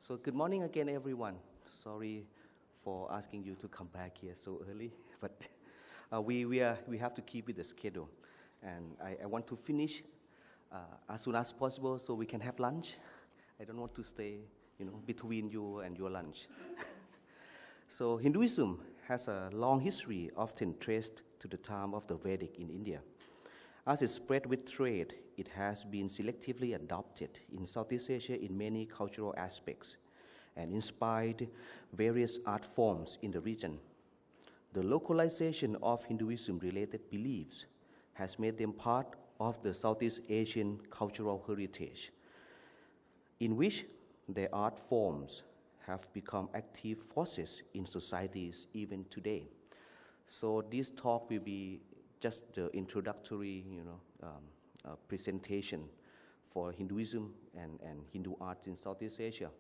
So good morning again, everyone. Sorry for asking you to come back here so early, but we have to keep with the schedule. And I want to finish as soon as possible so we can have lunch. I don't want to stay, between you and your lunch. So Hinduism has a long history, often traced to the time of the Vedic in India. As it spread with trade, it has been selectively adopted in Southeast Asia in many cultural aspects and inspired various art forms in the region. The localization of Hinduism-related beliefs has made them part of the Southeast Asian cultural heritage, in which their art forms have become active forces in societies even today. So this talk will be just the introductory, presentation for Hinduism and Hindu art in Southeast Asia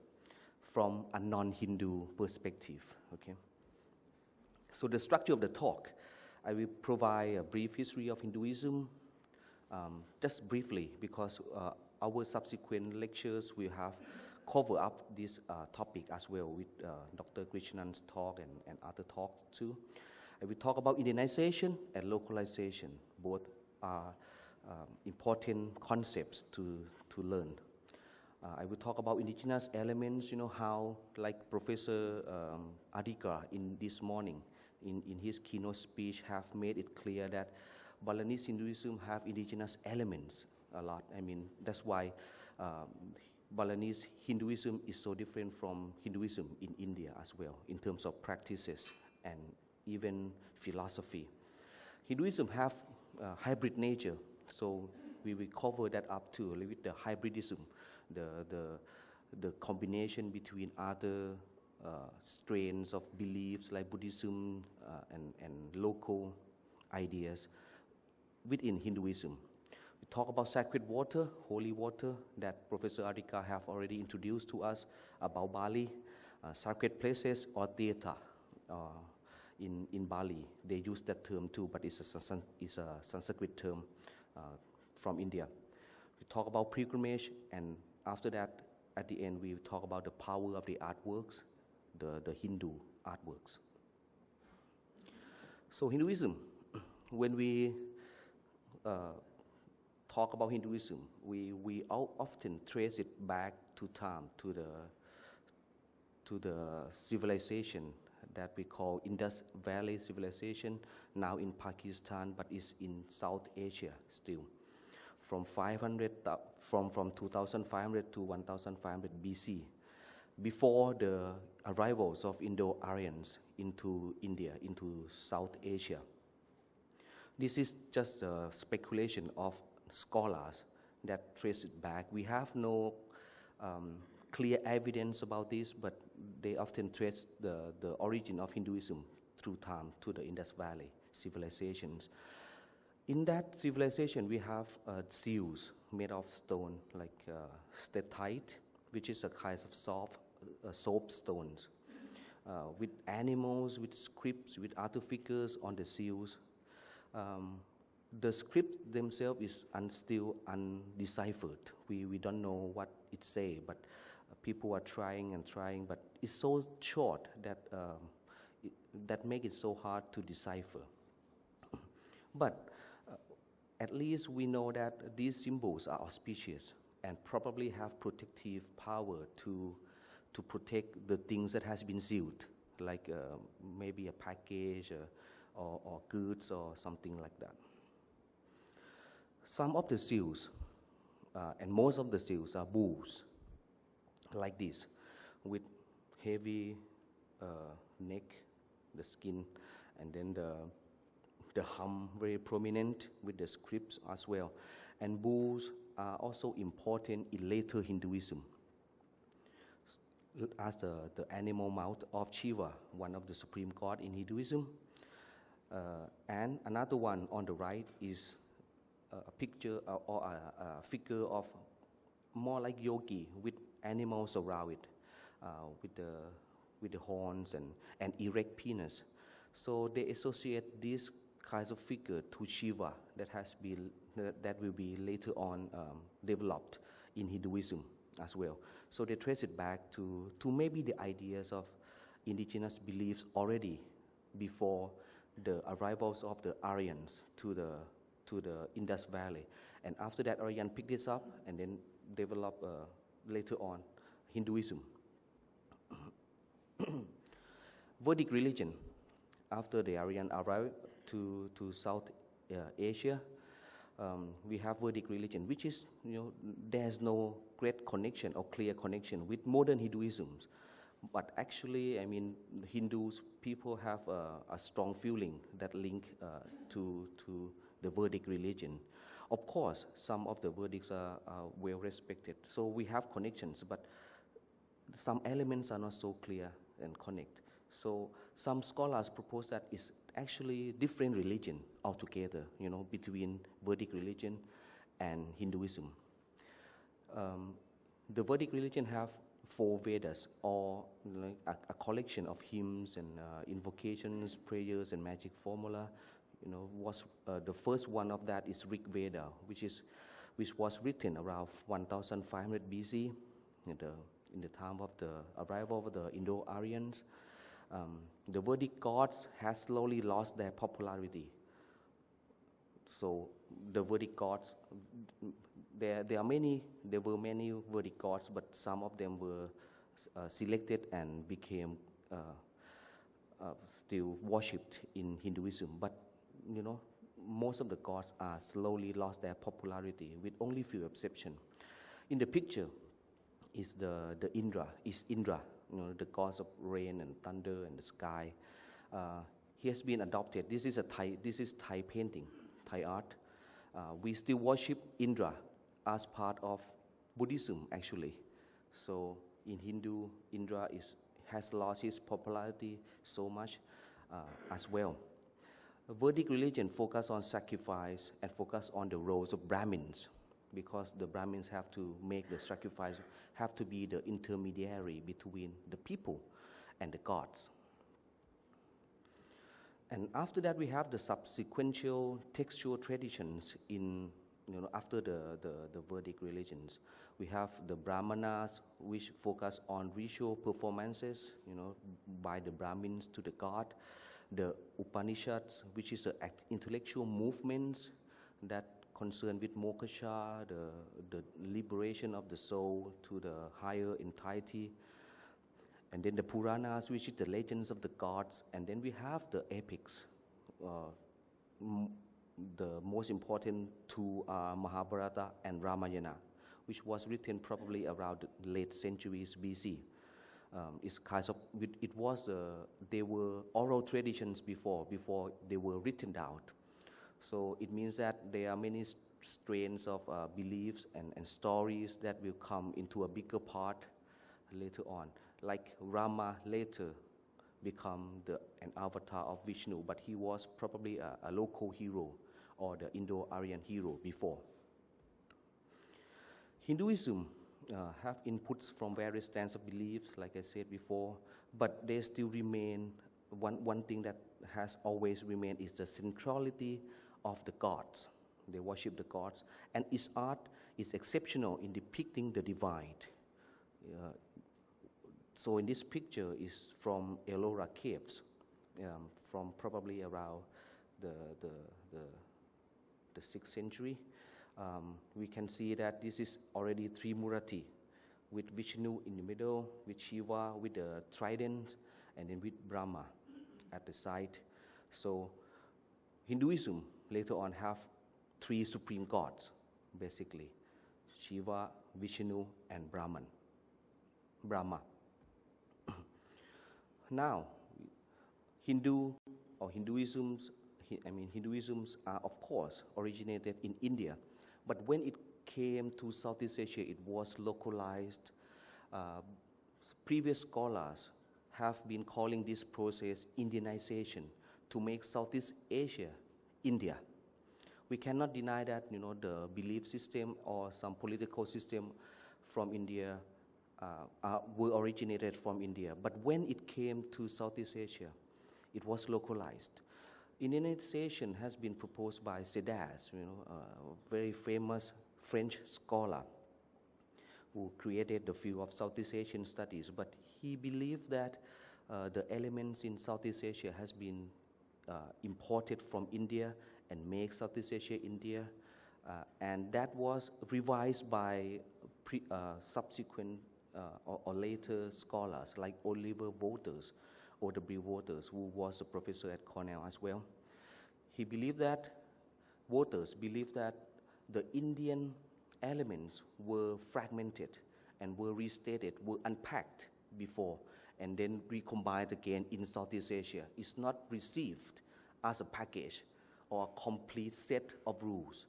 from a non-Hindu perspective, okay? So the structure of the talk, I will provide a brief history of Hinduism, just briefly, because our subsequent lectures will have cover up this topic as well with Dr. Krishnan's talk and other talks too. I will talk about Indianization and localization. Both are important concepts to learn. I will talk about indigenous elements, how, like Professor Adhikar in this morning, in his keynote speech, have made it clear that Balinese Hinduism have indigenous elements a lot. I mean, that's why Balinese Hinduism is so different from Hinduism in India as well, in terms of practices and even philosophy. Hinduism have hybrid nature, so we will cover that up too, with the hybridism, the combination between other strains of beliefs like Buddhism and local ideas within Hinduism. We talk about sacred water, holy water, that Professor Adhikar have already introduced to us about Bali, sacred places or theatre. In Bali, they use that term too, but it's a Sanskrit term from India. We talk about pilgrimage, and after that, at the end, we talk about the power of the artworks, the Hindu artworks. So Hinduism, when we talk about Hinduism, we often trace it back to time, to the civilization that we call Indus Valley Civilization, now in Pakistan, but is in South Asia still. From 2500 to 1500 BC, before the arrivals of Indo-Aryans into India, into South Asia. This is just a speculation of scholars that trace it back. We have no clear evidence about this, but they often trace the origin of Hinduism through time to the Indus Valley civilizations. In that civilization, we have seals made of stone, like statite, which is a kind of soft soapstones, with animals, with scripts, with other figures on the seals. The script themselves is still undeciphered. We don't know what it says, but people are trying and trying, but it's so short that that makes it so hard to decipher. But at least we know that these symbols are auspicious and probably have protective power to protect the things that has been sealed, like maybe a package or goods or something like that. Some of the seals, and most of the seals, are bulls, like this, with heavy neck, the skin, and then the hump very prominent with the scripts as well. And bulls are also important in later Hinduism, as the animal mouth of Shiva, one of the supreme god in Hinduism. And another one on the right is a picture or a figure of more like yogi with animals around it, with the horns and erect penis. So they associate this kinds of figure to Shiva that will be later on developed in Hinduism as well. So they trace it back to maybe the ideas of indigenous beliefs already before the arrivals of the Aryans to the Indus Valley. And after that, Aryan picked this up and then developed later on Hinduism. Vedic religion. After the Aryan arrived to South Asia, we have Vedic religion, which is, there's no great connection or clear connection with modern Hinduism. But actually, Hindus, people have a strong feeling that link to the Vedic religion. Of course, some of the Vedics are well respected. So we have connections, but some elements are not so clear and connect. So some scholars propose that it's actually different religion altogether, between Vedic religion and Hinduism. The Vedic religion have 4 Vedas, or a collection of hymns and invocations, prayers, and magic formula. The first one of that is Rig Veda, which was written around 1500 BC, in the time of the arrival of the Indo-Aryans. The Vedic gods has slowly lost their popularity. So the Vedic gods, there were many Vedic gods, but some of them were selected and became still worshipped in Hinduism. But most of the gods are slowly lost their popularity, with only few exceptions. In the picture is the Indra, the gods of rain and thunder and the sky. He has been adopted. This is Thai painting, Thai art. We still worship Indra as part of Buddhism, actually. So in Hindu, Indra has lost his popularity so much as well. Vedic religion focus on sacrifice and focus on the roles of Brahmins, because the Brahmins have to make the sacrifice, have to be the intermediary between the people and the gods. And after that, we have the subsequential textual traditions after the Vedic religions. We have the Brahmanas, which focus on ritual performances, by the Brahmins to the god. The Upanishads, which is the intellectual movements that concern with moksha, the liberation of the soul to the higher entirety. And then the Puranas, which is the legends of the gods. And then we have the epics. The most important 2 are Mahabharata and Ramayana, which was written probably around the late centuries BC. They were oral traditions before they were written down. So it means that there are many strains of beliefs and stories that will come into a bigger part later on. Like Rama later become an avatar of Vishnu, but he was probably a local hero or the Indo-Aryan hero before. Hinduism have inputs from various stands of beliefs, like I said before, but they still remain, one thing that has always remained is the centrality of the gods. They worship the gods, and its art is exceptional in depicting the divine. So in this picture is from Ellora caves, from probably around the 6th century. We can see that this is already Trimurati, with Vishnu in the middle, with Shiva with the trident, and then with Brahma at the side. So Hinduism later on have 3 supreme gods, basically: Shiva, Vishnu, and Brahma. Now, Hinduisms are, of course, originated in India, but when it came to Southeast Asia, it was localized. Previous scholars have been calling this process Indianization, to make Southeast Asia India. We cannot deny that the belief system or some political system from India were originated from India. But when it came to Southeast Asia, it was localized. Indianization has been proposed by Sedas, a very famous French scholar, who created the field of Southeast Asian studies. But he believed that the elements in Southeast Asia has been imported from India and make Southeast Asia India. And that was revised by subsequent or later scholars like Oliver Waters, O.W. Waters, who was a professor at Cornell as well. He believed that, Waters believed that the Indian elements were fragmented and were restated, were unpacked before, and then recombined again in Southeast Asia. It's not received as a package or a complete set of rules.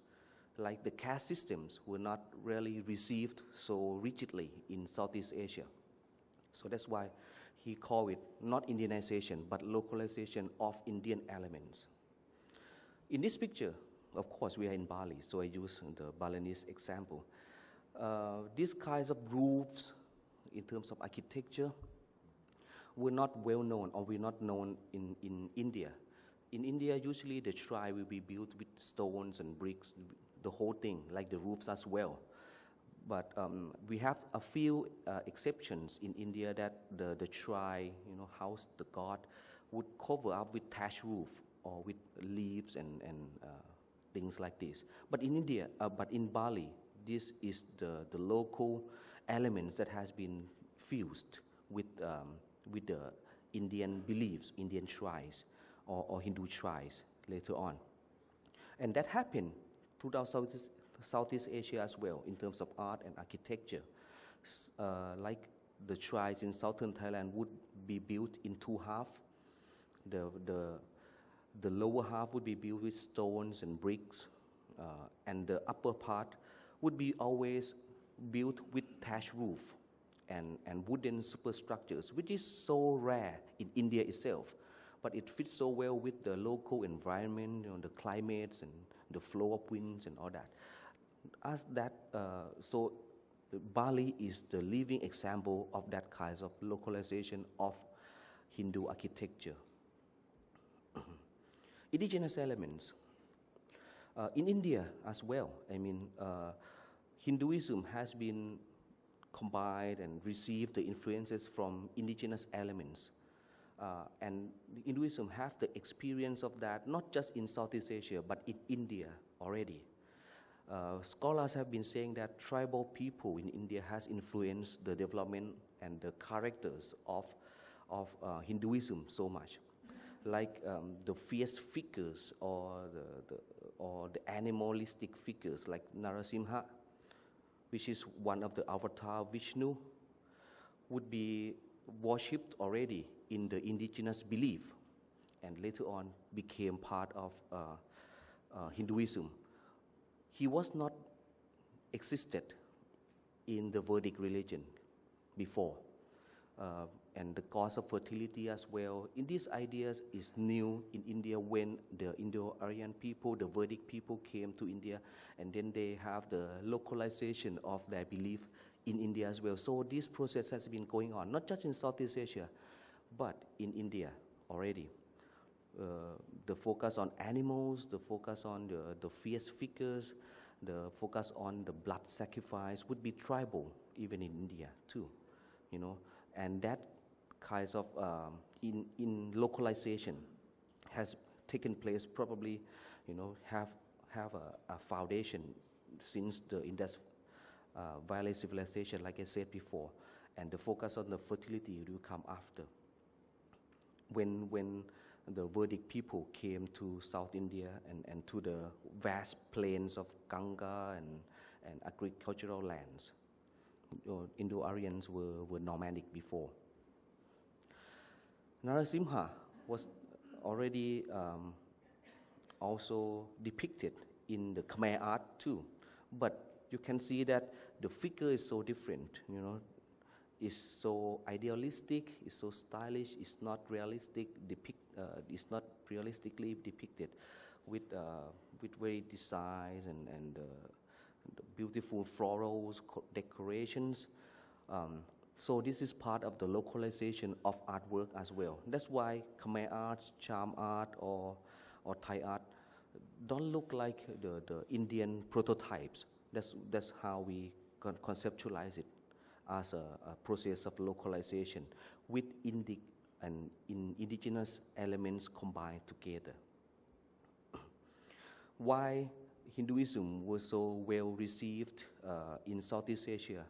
Like the caste systems were not really received so rigidly in Southeast Asia. So that's why he called it not Indianization, but localization of Indian elements. In this picture, of course, we are in Bali, so I use the Balinese example. These kinds of roofs, in terms of architecture, were not well known or were not known in India. In India, usually the shrine will be built with stones and bricks, the whole thing, like the roofs as well. But we have a few exceptions in India that the shrine, house the god, would cover up with thatch roof or with leaves and things like this. But in India, but in Bali, this is the local elements that has been fused with the Indian beliefs, Indian shrines or Hindu shrines later on. And that happened throughout Southeast Asia as well in terms of art and architecture. Like the shrines in southern Thailand would be built in two halves. The lower half would be built with stones and bricks, and the upper part would be always built with thatch roof and wooden superstructures, which is so rare in India itself. But it fits so well with the local environment, the climates and the flow of winds and all that. So Bali is the living example of that kind of localization of Hindu architecture. Indigenous elements. In India as well, Hinduism has been combined and received the influences from indigenous elements. And Hinduism have the experience of that, not just in Southeast Asia, but in India already. Scholars have been saying that tribal people in India has influenced the development and the characters of Hinduism so much. Like the fierce figures or the animalistic figures like Narasimha, which is one of the avatar Vishnu, would be worshipped already in the indigenous belief and later on became part of Hinduism. He was not existed in the Vedic religion before. And the cause of fertility as well. In these ideas is new in India when the Indo-Aryan people, the Vedic people came to India, and then they have the localization of their belief in India as well. So this process has been going on, not just in Southeast Asia, but in India already. The focus on animals, the focus on the fierce figures, the focus on the blood sacrifice would be tribal even in India too, and that kinds of in localization has taken place probably, have a foundation since the Indus Valley civilization, like I said before, and the focus on the fertility will come after. When the Vedic people came to South India and to the vast plains of Ganga and agricultural lands. Indo-Aryans were nomadic before. Narasimha was already also depicted in the Khmer art too, but you can see that the figure is so different, It's so idealistic, it's so stylish, it's not realistic. It's not realistically depicted with very designs and beautiful florals, decorations. So this is part of the localization of artwork as well. That's why Khmer art, charm art, or Thai art don't look like the Indian prototypes. That's how we conceptualize it as a process of localization with indigenous elements combined together. Why Hinduism was so well received in Southeast Asia?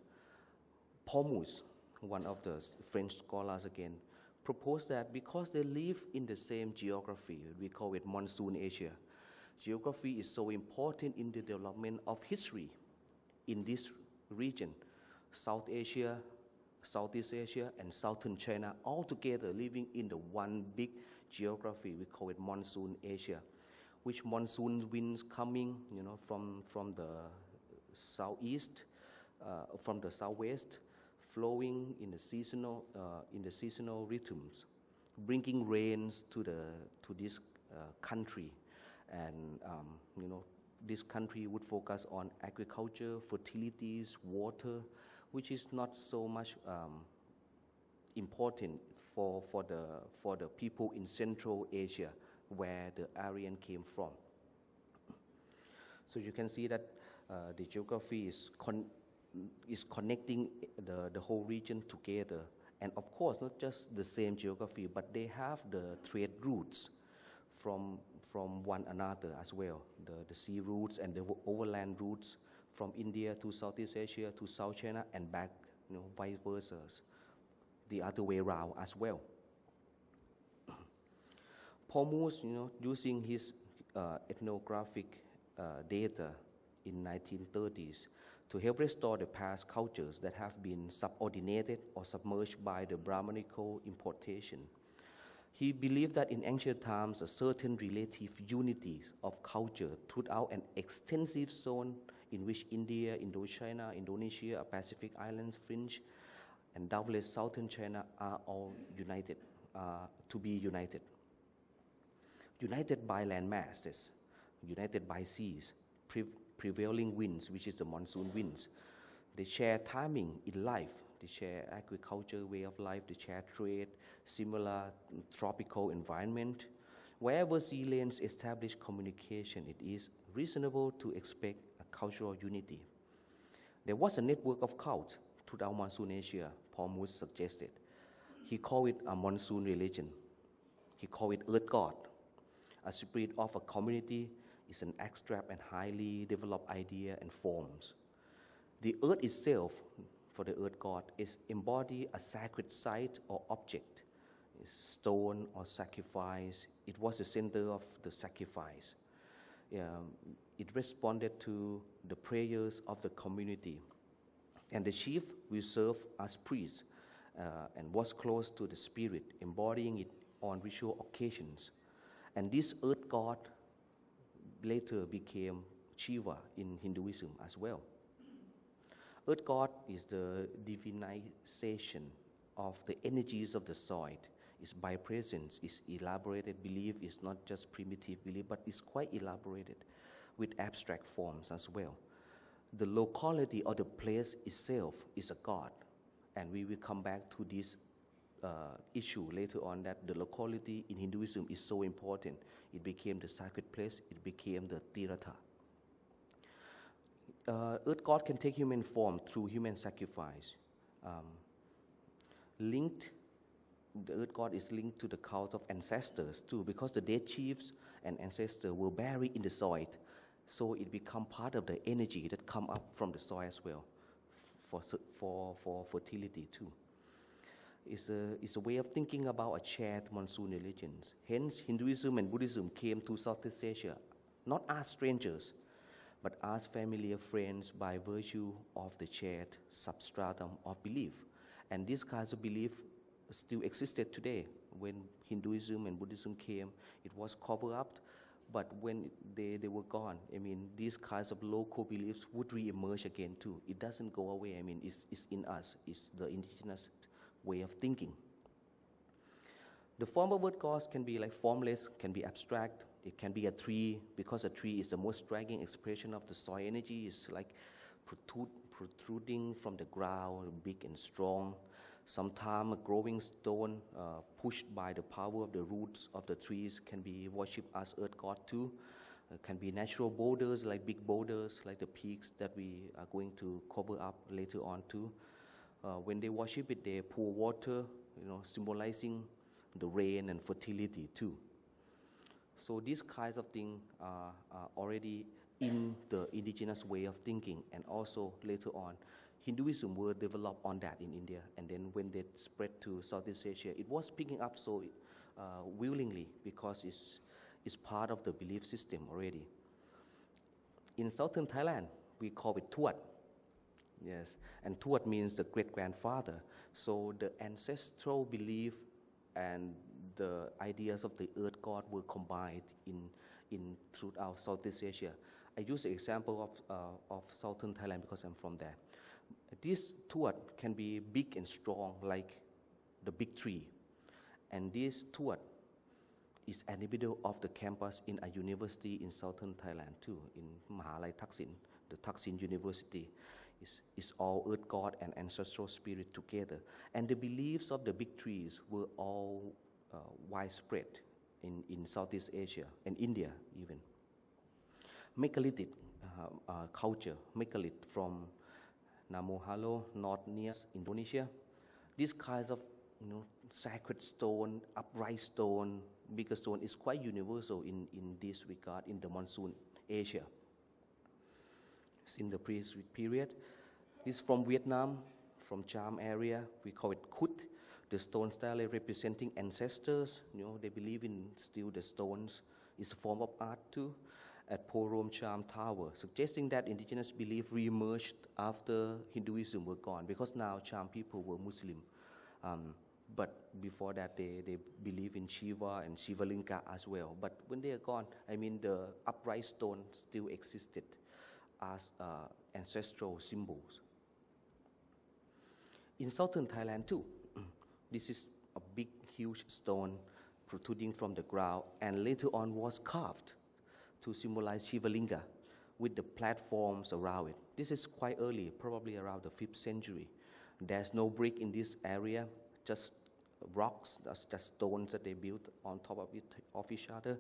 Paul Moos, one of the French scholars again, proposed that because they live in the same geography, we call it monsoon Asia. Geography is so important in the development of history in this region. South Asia, Southeast Asia, and Southern China all together living in the one big geography. We call it monsoon Asia, which monsoon winds coming, from the southeast, from the southwest, flowing in the seasonal rhythms, bringing rains to this country, and this country would focus on agriculture, fertilities, water, which is not so much important for the people in Central Asia, where the Aryan came from. So you can see that the geography is connecting the whole region together. And of course, not just the same geography, but they have the trade routes from one another as well, the sea routes and the overland routes from India to Southeast Asia to South China and back, vice versa, the other way around as well. Paul Moos, using his ethnographic data in 1930s to help restore the past cultures that have been subordinated or submerged by the Brahmanical importation. He believed that in ancient times, a certain relative unity of culture throughout an extensive zone in which India, Indochina, Indonesia, Pacific Islands, French, and doubtless Southern China are all united, to be united. United by land masses, united by seas, prevailing winds, which is the monsoon winds. They share timing in life. They share agriculture, way of life. They share trade, similar tropical environment. Wherever sea lanes establish communication, it is reasonable to expect a cultural unity. There was a network of cults throughout monsoon Asia, Paul Moos suggested. He called it a monsoon religion. He called it Earth God. A spirit of a community is an abstract and highly developed idea and forms. The earth itself, for the earth god, is embody a sacred site or object, stone or sacrifice. It was the center of the sacrifice. It responded to the prayers of the community. And the chief will serve as priest and was close to the spirit, embodying it on ritual occasions. And this earth god later became Shiva in Hinduism as well. Earth god is the divinization of the energies of the soil. It's by presence, it's elaborated belief, it's not just primitive belief, but it's quite elaborated with abstract forms as well. The locality or the place itself is a god, and we will come back to this issue later on, that the locality in Hinduism is so important. It became the sacred place, it became the Tirtha. Earth god can take human form through human sacrifice. The earth god is linked to the cult of ancestors too, because the dead chiefs and ancestors were buried in the soil, so it become part of the energy that come up from the soil as well, for fertility too. It's a way of thinking about a shared monsoon religions. Hence, Hinduism and Buddhism came to Southeast Asia, not as strangers, but as familiar friends by virtue of the shared substratum of belief. And these kinds of belief still existed today. When Hinduism and Buddhism came, it was covered up, but when they were gone, these kinds of local beliefs would re-emerge again too. It doesn't go away. It's in us. It's the indigenous way of thinking. The form of word gods can be like formless, can be abstract. It can be a tree, because a tree is the most striking expression of the soil energy. It's like protruding from the ground, big and strong. Sometimes a growing stone pushed by the power of the roots of the trees can be worshipped as earth god too. Can be natural boulders, like big boulders, like the peaks that we are going to cover up later on too. When they worship it, they pour water, symbolizing the rain and fertility too. So these kinds of things are already in the indigenous way of thinking, and also later on, Hinduism were developed on that in India, and then when they spread to Southeast Asia, it was picking up so willingly because it's part of the belief system already. In southern Thailand, we call it Tuat. Yes, and Tuat means the great-grandfather. So the ancestral belief and the ideas of the earth god were combined in throughout Southeast Asia. I use the example of southern Thailand because I'm from there. This Tuat can be big and strong like the big tree. And this Tuat is an individual of the campus in a university in southern Thailand too, in Mahalai Thaksin, the Thaksin University. Is all earth god and ancestral spirit together. And the beliefs of the big trees were all widespread in Southeast Asia and India even. Megalithic culture, megalith from Namohalo, North Nias, Indonesia. These kinds of sacred stone, upright stone, bigger stone is quite universal in this regard in the monsoon Asia. In the prehistoric period. This is from Vietnam, from Cham area. We call it Kut. The stone style representing ancestors. They believe in still the stones. It's a form of art too. At Porom Cham Tower, suggesting that indigenous belief re-emerged after Hinduism were gone, because now Cham people were Muslim. But before that, they believe in Shiva and Shivalinga as well. But when they are gone, the upright stone still existed as ancestral symbols. In southern Thailand too, this is a big, huge stone protruding from the ground, and later on was carved to symbolize Shivalinga with the platforms around it. This is quite early, probably around the 5th century. There's no brick in this area, just rocks, just stones that they built on top of each other.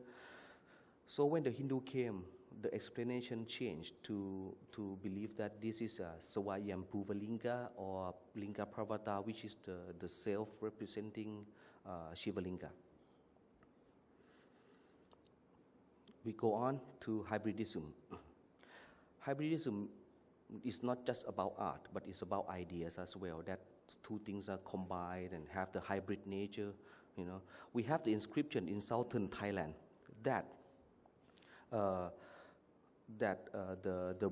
So when the Hindu came, the explanation changed to believe that this is a Swayambhuva Linga or Linga Pravata, which is the self-representing Shivalinga. We go on to hybridism. Hybridism is not just about art, but it's about ideas as well, that two things are combined and have the hybrid nature. We have the inscription in southern Thailand that the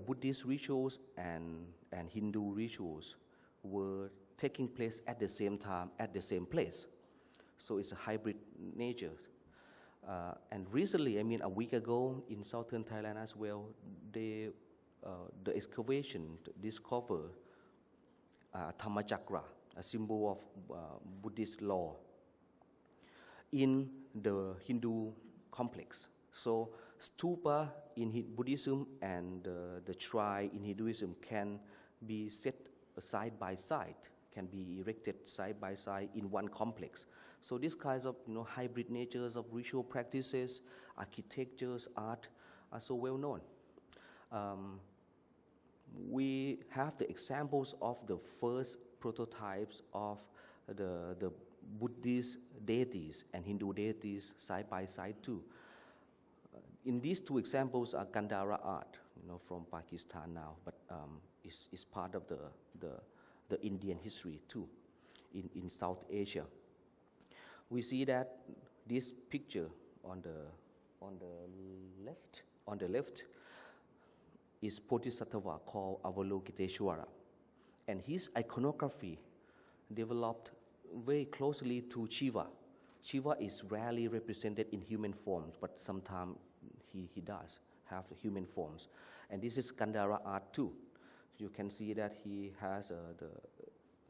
Buddhist rituals and Hindu rituals were taking place at the same time, at the same place. So it's a hybrid nature. And recently, a week ago, in southern Thailand as well, the excavation discovered Dhammachakra, a symbol of Buddhist law, in the Hindu complex. So stupa in Buddhism and the shrine in Hinduism can be set side by side, can be erected side by side in one complex. So these kinds of hybrid natures of ritual practices, architectures, art are so well known. We have the examples of the first prototypes of the Buddhist deities and Hindu deities side by side too. In these two examples are Gandhara art, from Pakistan now, but is part of the Indian history too, in South Asia. We see that this picture on the left is Bodhisattva called Avalokiteshvara, and his iconography developed very closely to Shiva. Shiva is rarely represented in human forms, but sometimes he does have human forms. And this is Gandhara art too. You can see that he has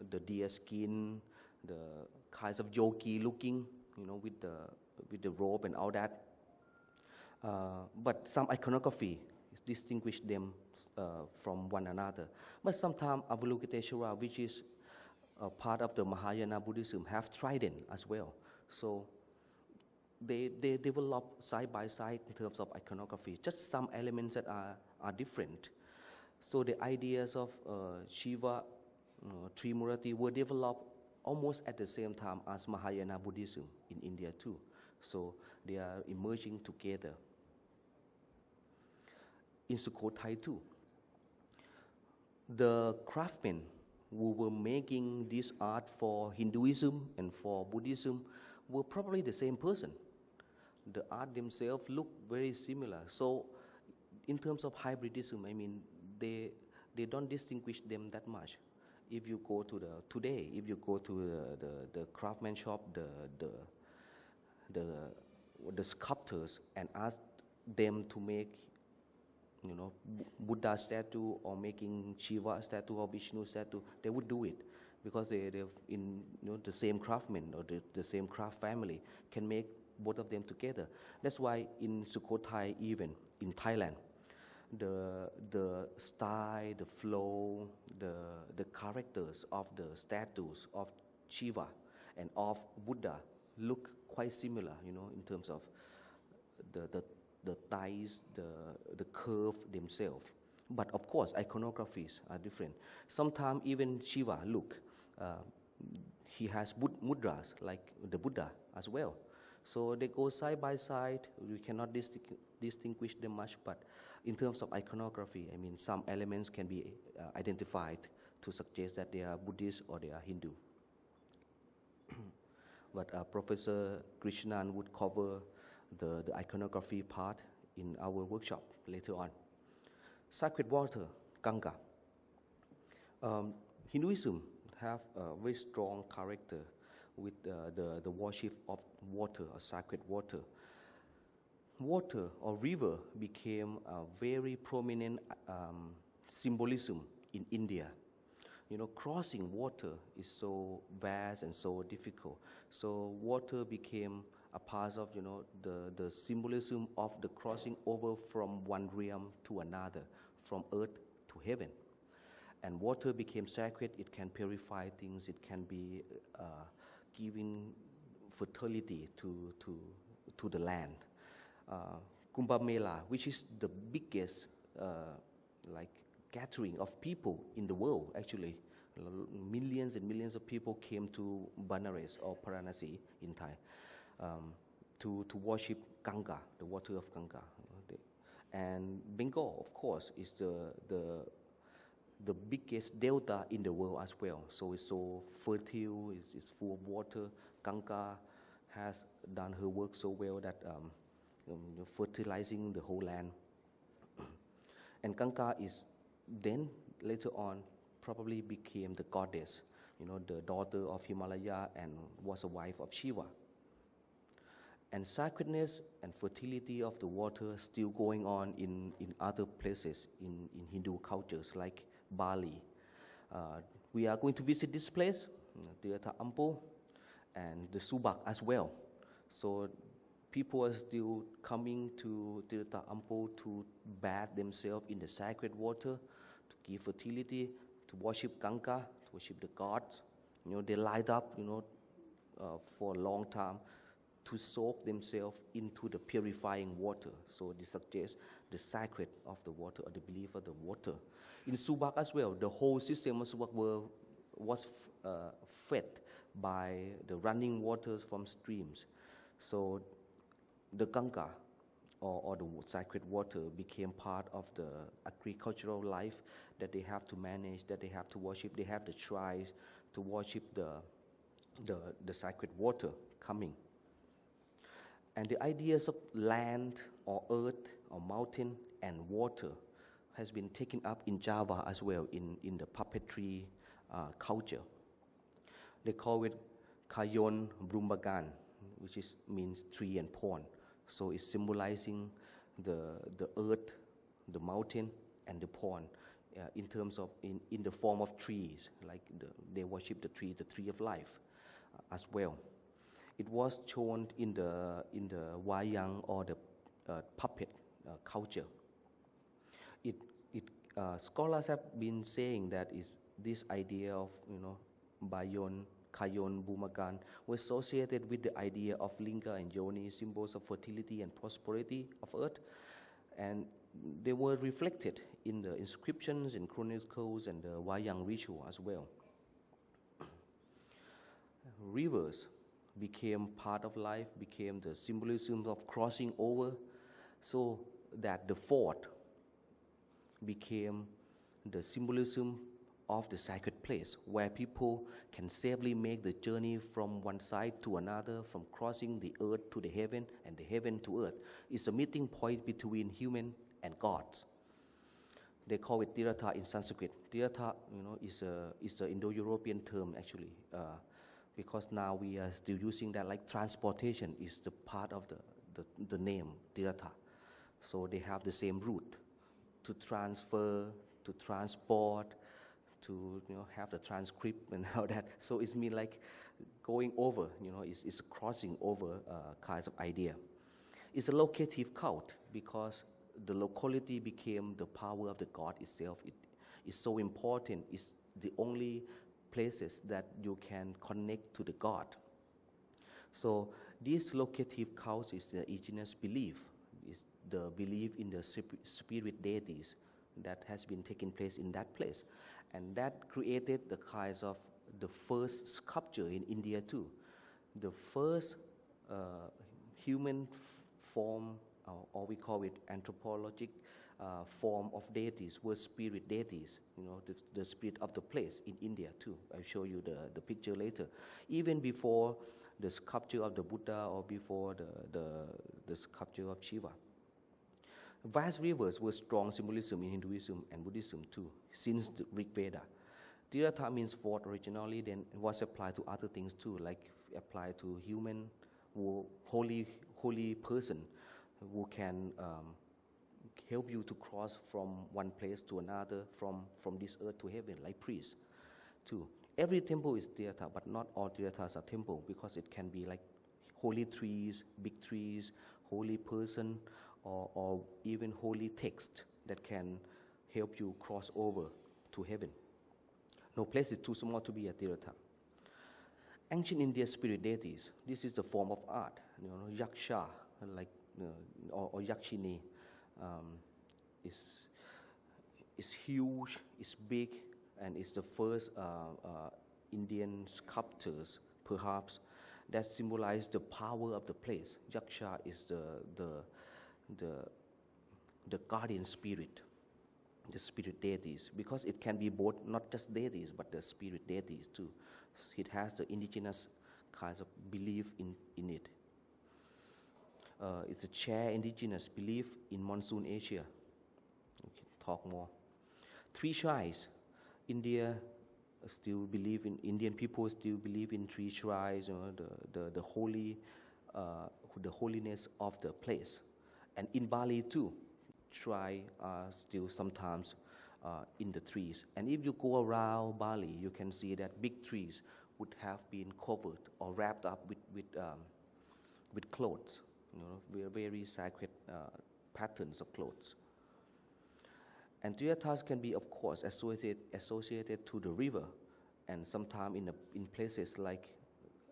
the deer skin, the kinds of yogi looking, with the robe and all that. But some iconography distinguish them from one another. But sometimes Avalokiteshvara, which is part of the Mahayana Buddhism, have trident as well. So they develop side by side in terms of iconography, just some elements that are different. So the ideas of Shiva, Trimurti were developed almost at the same time as Mahayana Buddhism in India too. So they are emerging together. In Sukhothai too, the craftsmen who were making this art for Hinduism and for Buddhism were probably the same person. The art themselves look very similar. So in terms of hybridism, I mean, they don't distinguish them that much. If you go to if you go to the craftsman shop, the sculptors, and ask them to make, Buddha statue or making Shiva statue or Vishnu statue, they would do it because they're in the same craftsmen or the same craft family can make both of them together. That's why in Sukhothai, even in Thailand, the style, the flow, the characters of the statues of Shiva and of Buddha look quite similar, in terms of the thighs, the curve themselves. But of course, iconographies are different. Sometimes even Shiva, he has mudras like the Buddha as well. So they go side by side. We cannot distinguish them much, but in terms of iconography, I mean, some elements can be identified to suggest that they are Buddhist or they are Hindu. But Professor Krishnan would cover the iconography part in our workshop later on. Sacred water, Ganga. Hinduism have a very strong character with the worship of water or sacred water. Water or river became a very prominent symbolism in India. Crossing water is so vast and so difficult. So water became a part of, the symbolism of the crossing over from one realm to another, from earth to heaven. And water became sacred. It can purify things. It can be giving fertility to the land. Kumbh Mela, which is the biggest gathering of people in the world, actually. Millions and millions of people came to Banaras or Varanasi in Thai to worship Ganga, the water of Ganga. And Bengal, of course, is the biggest delta in the world as well. So it's so fertile, it's full of water. Ganga has done her work so well that fertilizing the whole land. And Ganga is then later on probably became the goddess, the daughter of Himalaya, and was a wife of Shiva. And sacredness and fertility of the water still going on in other places in Hindu cultures like Bali. We are going to visit this place, Tirtha Ampo, and the Subak as well. So people are still coming to Tirtha Ampo to bathe themselves in the sacred water, to give fertility, to worship Ganga, to worship the gods. They light up, for a long time to soak themselves into the purifying water. So this suggests the sacred of the water or the belief of the water. In Subak as well, the whole system of Subak was fed by the running waters from streams. So the Ganga or the sacred water became part of the agricultural life that they have to manage, that they have to worship. They have the shrines to worship the sacred water coming. And the ideas of land or earth or mountain and water has been taken up in Java as well in the puppetry culture. They call it Kayon Brumbagan, which means tree and pond. So it's symbolizing the earth, the mountain, and the pond in terms of in the form of trees, like they worship the tree of life as well. It was shown in the wayang or the puppet culture. Scholars have been saying that is this idea of Bayon Kayon, Bumagan, were associated with the idea of Linga and Yoni, symbols of fertility and prosperity of earth. And they were reflected in the inscriptions and chronicles and the Wayang ritual as well. Rivers became part of life, became the symbolism of crossing over, so that the ford became the symbolism of the sacred place where people can safely make the journey from one side to another, from crossing the earth to the heaven and the heaven to earth. It's a meeting point between human and gods. They call it Tirtha in Sanskrit. Tirtha, is an Indo-European term actually, because now we are still using that, like transportation is the part of the name Tirtha. So they have the same root to transfer, to transport, to have the transcript and all that. So it's mean like going over, it's a crossing over kinds of idea. It's a locative cult because the locality became the power of the God itself. It is so important. It's the only places that you can connect to the God. So this locative cult is the indigenous belief. It's the belief in the spirit deities that has been taking place in that place. And that created the kinds of the first sculpture in India too. The first human form, or we call it anthropologic form of deities, were spirit deities, the spirit of the place in India too. I'll show you the picture later. Even before the sculpture of the Buddha or before the sculpture of Shiva. Vast rivers were strong symbolism in Hinduism and Buddhism too, since the Rig Veda. Tirtha means ford originally, then it was applied to other things too, like applied to human, holy person who can help you to cross from one place to another, from this earth to heaven, like priests too. Every temple is Tirtha, but not all Tirthas are temple, because it can be like holy trees, big trees, holy person, or even holy text that can help you cross over to heaven. No place is too small to be a Tirtha. Ancient Indian spirit deities, this is the form of art, yaksha, like, or yakshini, is huge, is big, and is the first Indian sculptors, perhaps, that symbolize the power of the place. Yaksha is the guardian spirit, the spirit deities, because it can be both, not just deities, but the spirit deities too. It has the indigenous kinds of belief in it. It's a shared indigenous belief in monsoon Asia. We can talk more. Three shrines. Indian people still believe in three shrines, the holiness of the place. And in Bali too, shrines are still sometimes in the trees. And if you go around Bali, you can see that big trees would have been covered or wrapped up with clothes, very sacred patterns of clothes. And Tirthas can be, of course, associated to the river, and sometimes in places like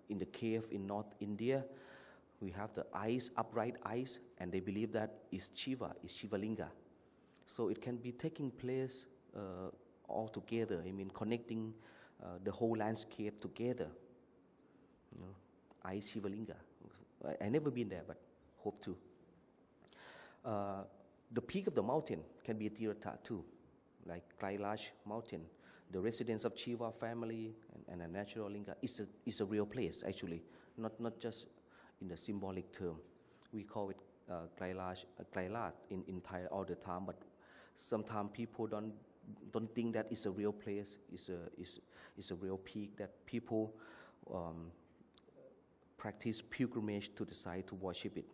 in the cave in North India, we have the ice, upright ice, and they believe that is Shiva, is Shivalinga. So it can be taking place all together, connecting the whole landscape together. Ice Shivalinga. I never been there, but hope to. The peak of the mountain can be a Tirtha too, like Kailash mountain. The residence of Shiva family and a natural linga is a real place actually, not just in the symbolic term. We call it Kailash in Thai all the time, but sometimes people don't think that it's a real place. It's a real peak that people practice pilgrimage to the site to worship it.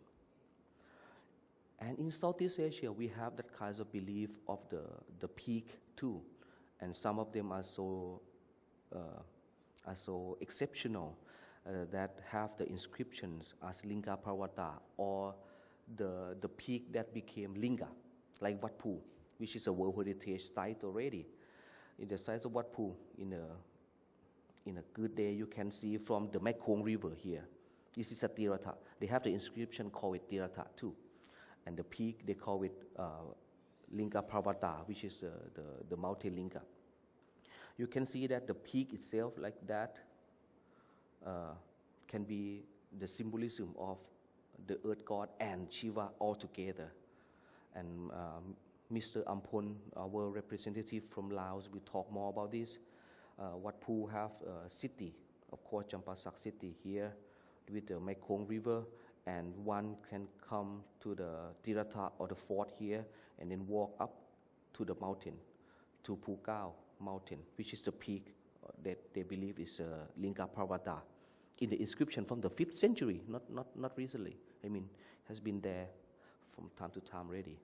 And in Southeast Asia, we have that kind of belief of the peak too, and some of them are so exceptional that have the inscriptions as Linga Parvata, or the peak that became Linga, like Wat Phu, which is a World Heritage Site already. In the site of Wat Phu in a good day, you can see from the Mekong River here. This is a Tirata. They have the inscription called it Tirata too. And the peak, they call it Linga Parvata, which is the mountain Linga. You can see that the peak itself like that can be the symbolism of the earth god and Shiva all together. And Mr. Ampon, our representative from Laos, will talk more about this. Wat Phu have a city, of course, Champasak city here with the Mekong River, and one can come to the Tirata or the fort here and then walk up to the mountain, to Phukao mountain, which is the peak that they believe is Linga Parvata. In the inscription from the 5th century, not recently. I mean, has been there from time to time already.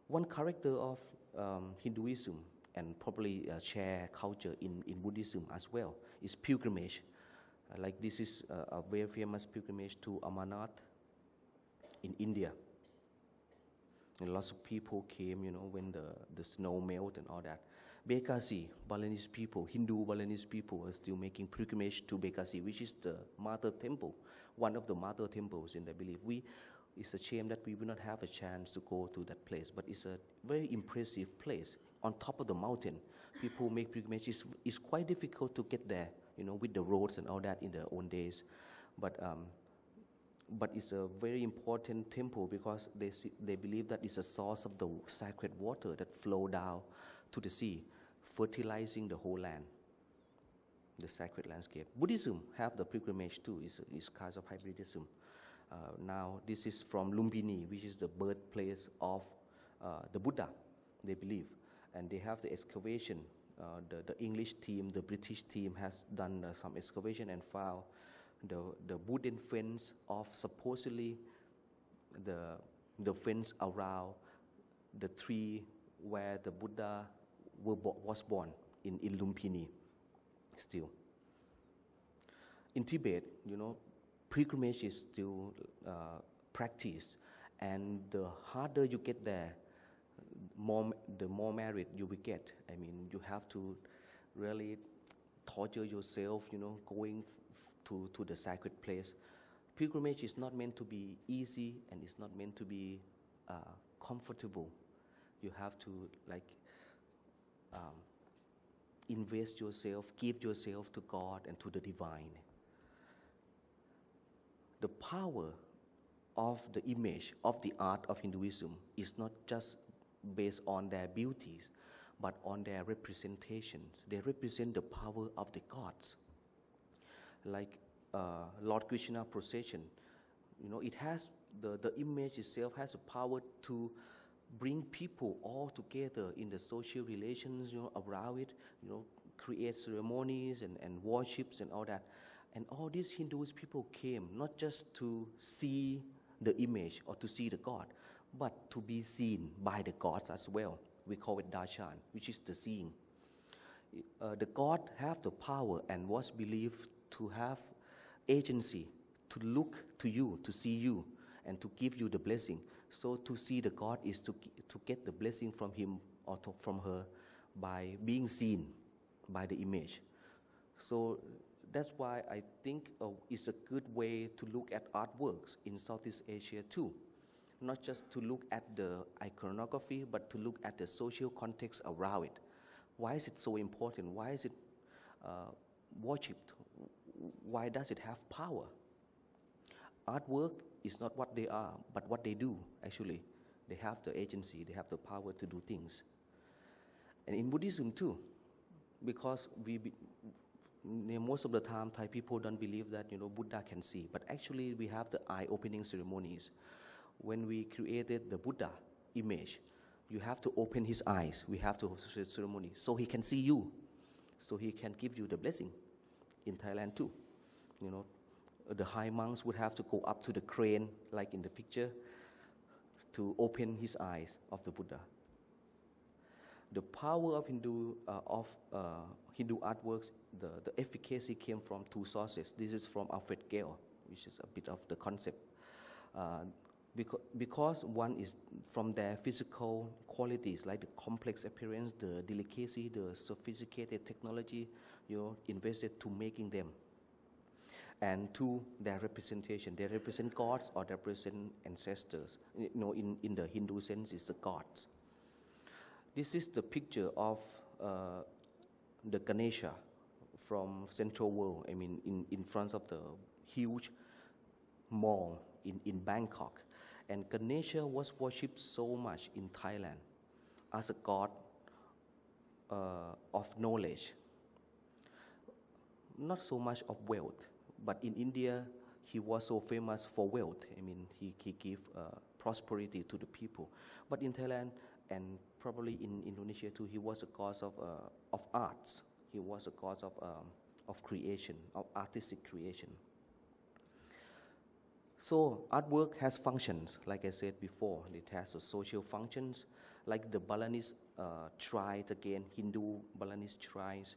One character of Hinduism and probably share culture in Buddhism as well is pilgrimage. Like this is a very famous pilgrimage to Amarnath in India. And lots of people came, when the snow melted and all that. Bekasi, Balinese people, Hindu Balinese people are still making pilgrimage to Bekasi, which is the mother temple, one of the mother temples in their belief. It's a shame that we will not have a chance to go to that place, but it's a very impressive place on top of the mountain. People make pilgrimage. It's quite difficult to get there, with the roads and all that in the old days. But it's a very important temple because they believe that it's a source of the sacred water that flow down to the sea, fertilizing the whole land, the sacred landscape. Buddhism have the pilgrimage too. It's kind of hybridism. Now this is from Lumbini, which is the birthplace of the Buddha, they believe. And they have the excavation. The English team, the British team has done some excavation and found the wooden fence of supposedly the fence around the tree where the Buddha was born in Lumbini still. In Tibet, pilgrimage is still practiced, and the harder you get there, the more merit you will get. I mean, you have to really torture yourself, going to the sacred place. Pilgrimage is not meant to be easy, and it's not meant to be comfortable. You have to invest yourself, give yourself to God and to the divine. The power of the image of the art of Hinduism is not just based on their beauties, but on their representations. They represent the power of the gods. Like Lord Krishna procession, it has the image itself has a power to bring people all together in the social relations, around it, create ceremonies and worships and all that. And all these Hindus people came not just to see the image or to see the god, but to be seen by the gods as well. We call it darshan, which is the seeing. The god have the power and was believed to have agency to look to you, to see you, and to give you the blessing. So to see the god is to get the blessing from him or from her by being seen by the image. So that's why I think it's a good way to look at artworks in Southeast Asia too. Not just to look at the iconography, but to look at the social context around it. Why is it so important? Why is it worshipped? Why does it have power? Artwork is not what they are, but what they do, actually. They have the agency, they have the power to do things. And in Buddhism too, because most of the time Thai people don't believe that Buddha can see, but actually we have the eye-opening ceremonies. When we created the Buddha image, you have to open his eyes. We have to host a ceremony so he can see you, so he can give you the blessing. In Thailand too, the high monks would have to go up to the crane, like in the picture, to open his eyes of the Buddha. The power of Hindu artworks, the efficacy came from two sources. This is from Alfred Gale, which is a bit of the concept. because one is from their physical qualities, like the complex appearance, the delicacy, the sophisticated technology, invested to making them. And two, their representation. They represent gods or they represent ancestors. In the Hindu sense, it's the gods. This is the picture of the Ganesha from Central World. I mean, in front of the huge mall in Bangkok. And Ganesha was worshipped so much in Thailand as a god of knowledge. Not so much of wealth, but in India, he was so famous for wealth. I mean, he gave prosperity to the people. But in Thailand, and probably in Indonesia too, he was a cause of arts. He was a cause of creation, of artistic creation. So artwork has functions, like I said before. It has a social functions, like the Balinese shrines, again, Hindu Balinese shrines.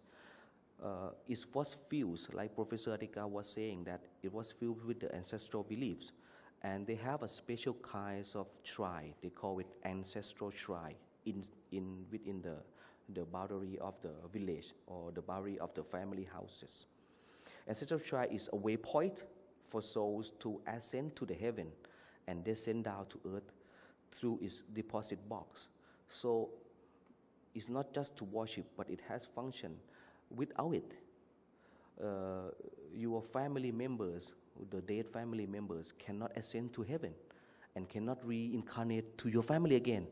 It was filled, like Professor Adhika was saying, that it was filled with the ancestral beliefs. And they have a special kind of shrine. They call it ancestral shrine within the boundary of the village or the boundary of the family houses. Ancestral shrine is a waypoint for souls to ascend to the heaven and descend down to earth through its deposit box. So it's not just to worship, but it has function. Without it, your family members, the dead family members, cannot ascend to heaven and cannot reincarnate to your family again.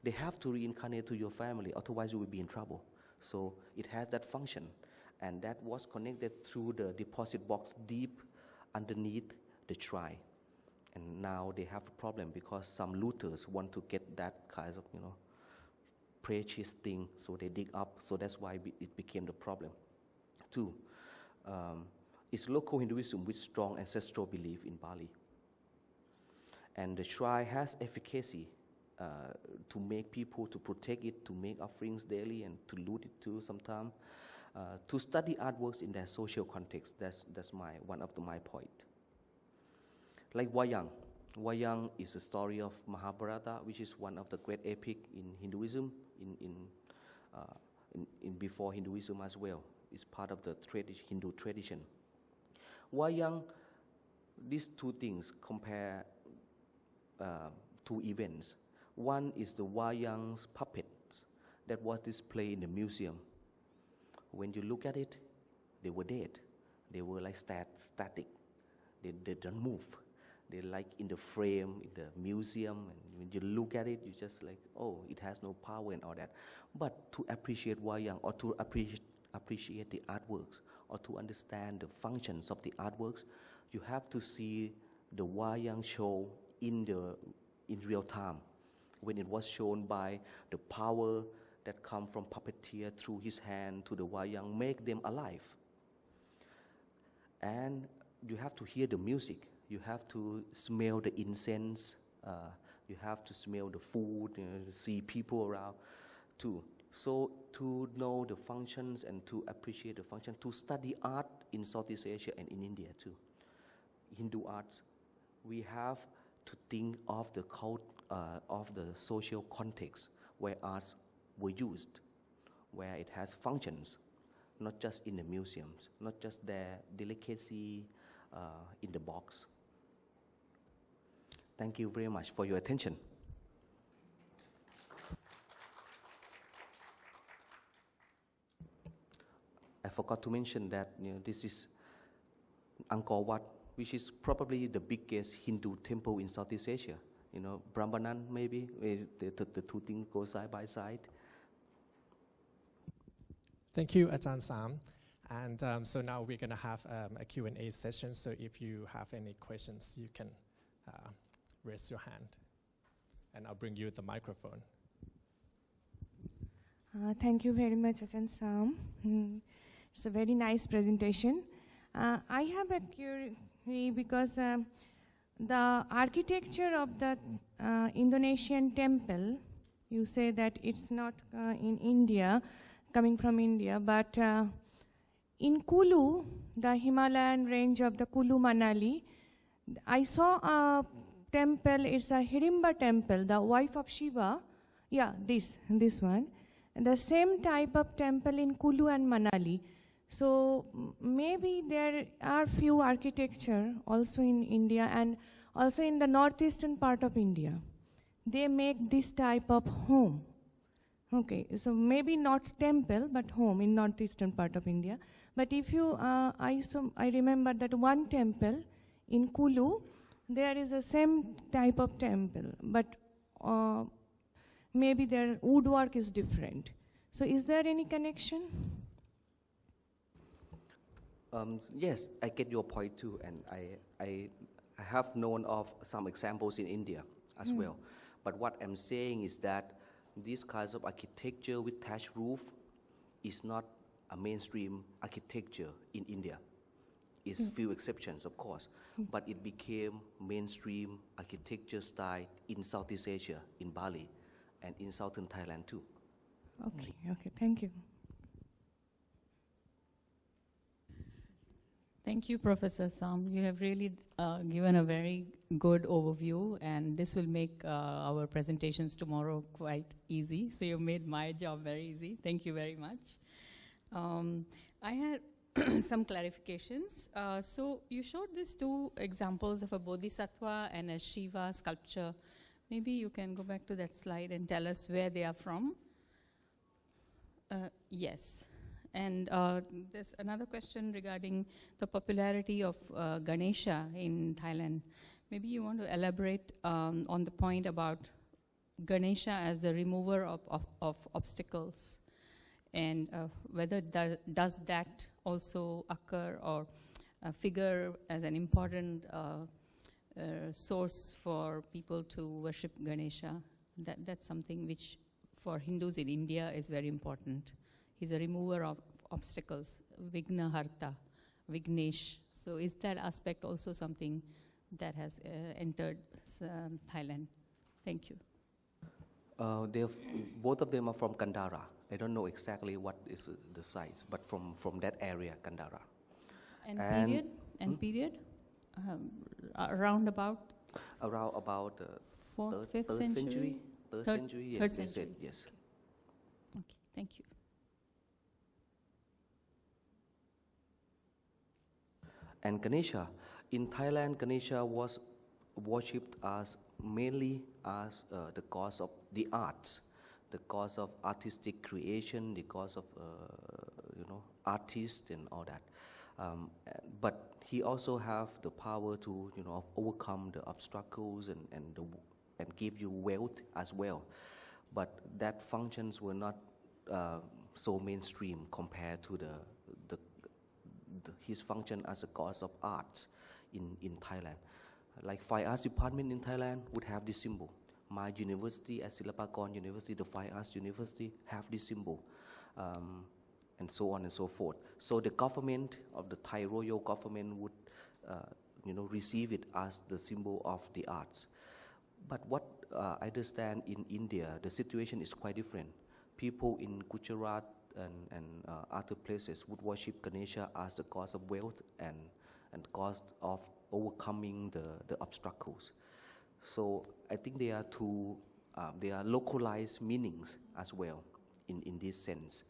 They have to reincarnate to your family, otherwise you will be in trouble. So it has that function, and that was connected through the deposit box deep underneath the shrine. And now they have a problem because some looters want to get that kind of, precious thing, so they dig up. So that's why it became the problem. Two, it's local Hinduism with strong ancestral belief in Bali. And the shrine has efficacy to make people, to protect it, to make offerings daily, and to loot it too sometimes. To study artworks in their social context, that's one of my point. Like Wayang. Wayang is a story of Mahabharata, which is one of the great epic in Hinduism, in before Hinduism as well. It's part of the Hindu tradition. Wayang, these two things compare two events. One is the Wayang's puppets that was displayed in the museum. When you look at it, they were dead. They were like static. They don't move. They're like in the frame, in the museum, and when you look at it, you just like, oh, it has no power and all that. But to appreciate Wayang, or to appreciate the artworks, or to understand the functions of the artworks, you have to see the Wayang show in real time, when it was shown by the power that come from puppeteer through his hand to the Wayang, make them alive. And you have to hear the music. You have to smell the incense. You have to smell the food, see people around too. So to know the functions and to appreciate the function, to study art in Southeast Asia and in India too. Hindu arts, we have to think of the social context where arts were used, where it has functions, not just in the museums, not just their delicacy in the box. Thank you very much for your attention. I forgot to mention that this is Angkor Wat, which is probably the biggest Hindu temple in Southeast Asia. Prambanan maybe, the two things go side by side. Thank you, Ajahn Sam. And so now we're going to have a Q&A session. So if you have any questions, you can raise your hand. And I'll bring you the microphone. Thank you very much, Ajahn Sam. It's a very nice presentation. I have a query because the architecture of the Indonesian temple, you say that it's not in India, coming from India, but in Kulu, the Himalayan range of the Kulu Manali, I saw a temple, it's a Hirimba temple, the wife of Shiva. Yeah, this one. And the same type of temple in Kulu and Manali. So maybe there are few architecture also in India and also in the northeastern part of India. They make this type of home. Okay, so maybe not temple, but home in northeastern part of India. But if you, I remember that one temple in Kulu, there is a same type of temple, but maybe their woodwork is different. So is there any connection? Yes, I get your point too, and I have known of some examples in India as well. But what I'm saying is that these kinds of architecture with thatched roof is not a mainstream architecture in India. It's few exceptions, of course, but it became mainstream architecture style in Southeast Asia, in Bali, and in southern Thailand too. Okay, okay, thank you. Thank you, Professor Sam. You have really given a very good overview, and this will make our presentations tomorrow quite easy. So you made my job very easy. Thank you very much. I had some clarifications. So you showed these two examples of a bodhisattva and a Shiva sculpture. Maybe you can go back to that slide and tell us where they are from. Yes. And there's another question regarding the popularity of Ganesha in Thailand. Maybe you want to elaborate on the point about Ganesha as the remover of obstacles, and whether does that also occur or figure as an important source for people to worship Ganesha. That's something which for Hindus in India is very important. He's a remover of obstacles, Vignaharta, Vignesh. So is that aspect also something that has entered Thailand? Thank you. Both of them are from Kandara. I don't know exactly what is the size, but from that area, Kandara. And period? Around about? Around about Fourth, third century? Third century, yes. Third century. Yes. Okay, thank you. And Ganesha, in Thailand, Ganesha was worshipped as mainly as the cause of the arts, the cause of artistic creation, the cause of artists and all that. But he also have the power to overcome the obstacles and give you wealth as well. But that functions were not so mainstream compared to his function as a cause of arts in Thailand. Like Fine Arts Department in Thailand would have this symbol. My university, as Silapakon University, the Fine Arts University, have this symbol, and so on and so forth. So the government of the Thai royal government would, receive it as the symbol of the arts. But what I understand in India, the situation is quite different. People in Gujarat and other places would worship Ganesha as the cause of wealth and cause of overcoming the obstacles. So I think there are localized meanings as well in this sense.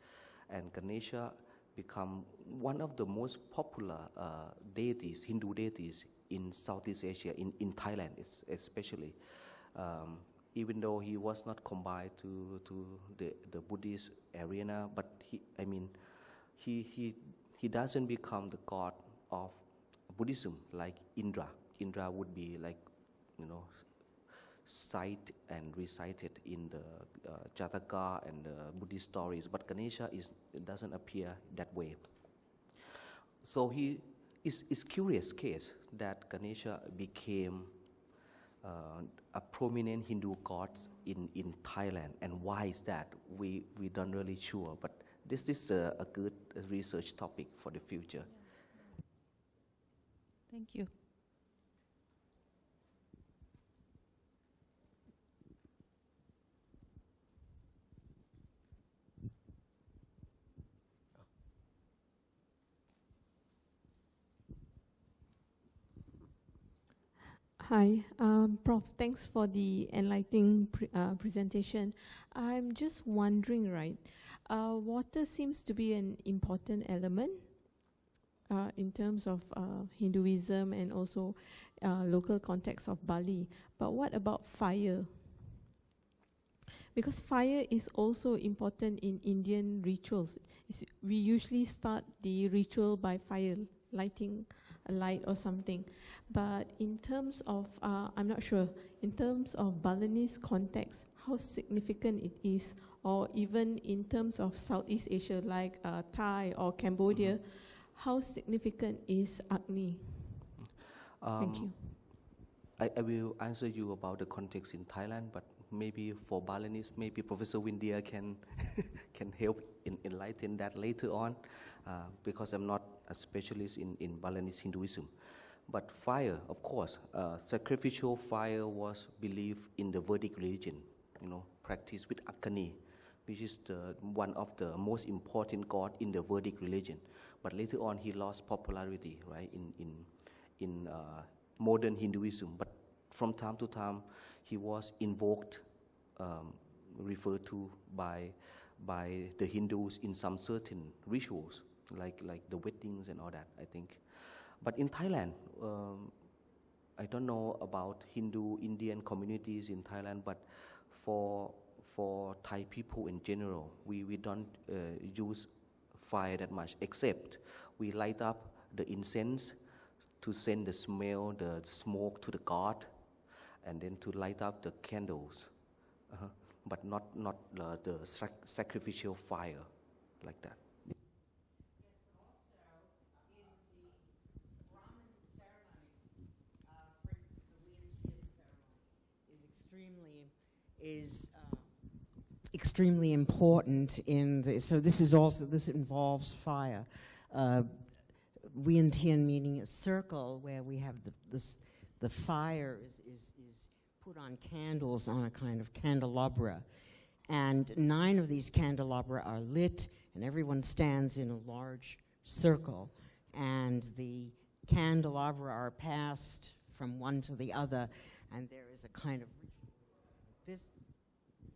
And Ganesha become one of the most popular deities, Hindu deities in Southeast Asia, in Thailand especially. Even though he was not combined to the Buddhist arena, but he doesn't become the god of Buddhism like Indra. Indra would be like, cited and recited in the Jataka and the Buddhist stories, but Ganesha doesn't appear that way. So it's curious case that Ganesha became a prominent Hindu god in Thailand, and why is that? We don't really sure, but this is a good research topic for the future. Thank you. Hi, Prof. Thanks for the enlightening presentation. I'm just wondering, right, water seems to be an important element in terms of Hinduism and also local context of Bali. But what about fire? Because fire is also important in Indian rituals. We usually start the ritual by fire, lighting a light or something. But in terms of, I'm not sure, in terms of Balinese context, how significant it is, or even in terms of Southeast Asia, like Thai or Cambodia, how significant is Agni? Thank you. I will answer you about the context in Thailand, but maybe for Balinese, maybe Professor Windia can can help enlighten that later on, because I'm not a specialist in Balinese Hinduism. But fire, of course, sacrificial fire was believed in the Vedic religion, practiced with Agni, which is one of the most important god in the Vedic religion. But later on, he lost popularity, right, in modern Hinduism. But from time to time, he was invoked, referred to by the Hindus in some certain rituals, like the weddings and all that, I think. But in Thailand, I don't know about Hindu Indian communities in Thailand, but for Thai people in general, we don't use fire that much, except we light up the incense to send the smell, the smoke to the god, and then to light up the candles, but not the sacrificial fire like that. Is extremely important in the, so this involves fire. Wiantian meaning a circle where we have the fire is put on candles on a kind of candelabra, and 9 of these candelabra are lit, and everyone stands in a large circle, and the candelabra are passed from one to the other, and there is a kind of this is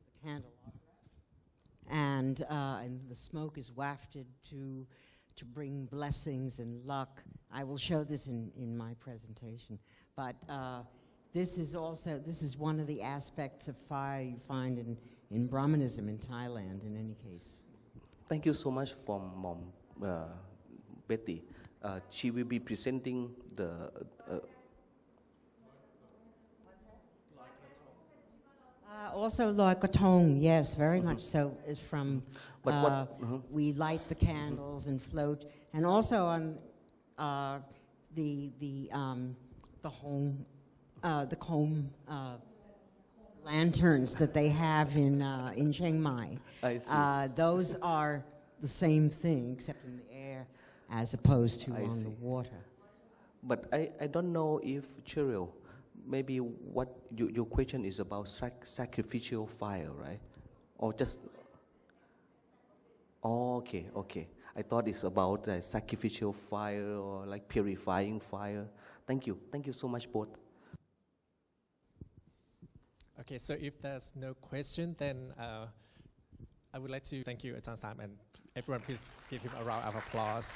the candelabra, and the smoke is wafted to bring blessings and luck. I will show this in my presentation, but this is one of the aspects of fire you find in Brahmanism in Thailand. In any case, thank you so much from Mom Betty. She will be presenting the. Also Loi Krathong, yes, very much so, is from, we light the candles and float, and also on the comb lanterns that they have in Chiang Mai. I see. Those are the same thing, except in the air as opposed to on the water. But I don't know if Cheryl, maybe what your question is about sacrificial fire, right? Or just... Oh, okay. I thought it's about sacrificial fire or like purifying fire. Thank you so much both. Okay, so if there's no question, then I would like to thank you, Ajahn Sam, and everyone please give him a round of applause.